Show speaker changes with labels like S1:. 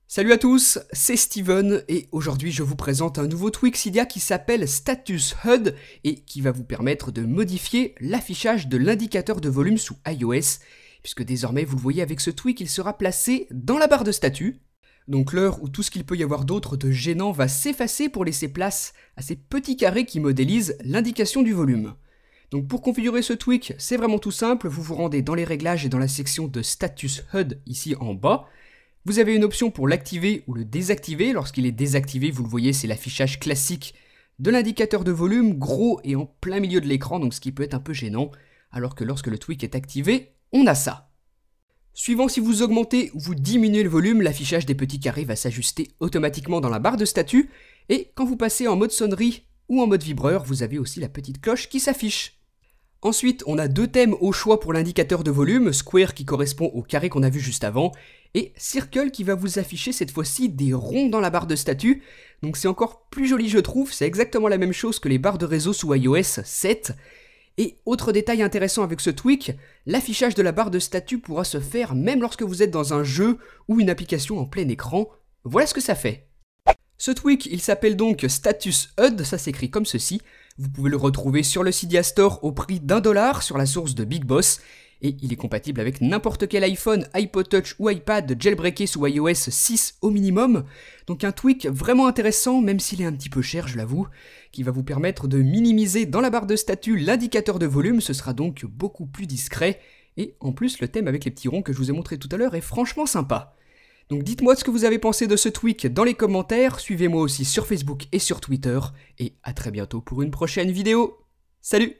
S1: Salut à tous, c'est Steven et aujourd'hui je vous présente un nouveau tweak Cydia qui s'appelle Status HUD et qui va vous permettre de modifier l'affichage de l'indicateur de volume sous iOS, puisque désormais vous le voyez avec ce tweak il sera placé dans la barre de statut. Donc l'heure où tout ce qu'il peut y avoir d'autre de gênant va s'effacer pour laisser place à ces petits carrés qui modélisent l'indication du volume. Donc pour configurer ce tweak, c'est vraiment tout simple, vous vous rendez dans les réglages et dans la section de Status HUD ici en bas. Vous avez une option pour l'activer ou le désactiver. Lorsqu'il est désactivé, vous le voyez, c'est l'affichage classique de l'indicateur de volume, gros et en plein milieu de l'écran, donc ce qui peut être un peu gênant, alors que lorsque le tweak est activé, on a ça. Suivant si vous augmentez ou vous diminuez le volume, l'affichage des petits carrés va s'ajuster automatiquement dans la barre de statut, et quand vous passez en mode sonnerie ou en mode vibreur, vous avez aussi la petite cloche qui s'affiche. Ensuite, on a deux thèmes au choix pour l'indicateur de volume, Square qui correspond au carré qu'on a vu juste avant, et Circle qui va vous afficher cette fois-ci des ronds dans la barre de statut, donc c'est encore plus joli je trouve, c'est exactement la même chose que les barres de réseau sous iOS 7. Et autre détail intéressant avec ce tweak, l'affichage de la barre de statut pourra se faire même lorsque vous êtes dans un jeu ou une application en plein écran, voilà ce que ça fait. Ce tweak, il s'appelle donc Status HUD, ça s'écrit comme ceci. Vous pouvez le retrouver sur le Cydia Store au prix d'$1 sur la source de Big Boss. Et il est compatible avec n'importe quel iPhone, iPod Touch ou iPad jailbreaké sous iOS 6 au minimum. Donc un tweak vraiment intéressant, même s'il est un petit peu cher, je l'avoue, qui va vous permettre de minimiser dans la barre de statut l'indicateur de volume, ce sera donc beaucoup plus discret. Et en plus, le thème avec les petits ronds que je vous ai montré tout à l'heure est franchement sympa. Donc dites-moi ce que vous avez pensé de ce tweak dans les commentaires, suivez-moi aussi sur Facebook et sur Twitter, et à très bientôt pour une prochaine vidéo. Salut!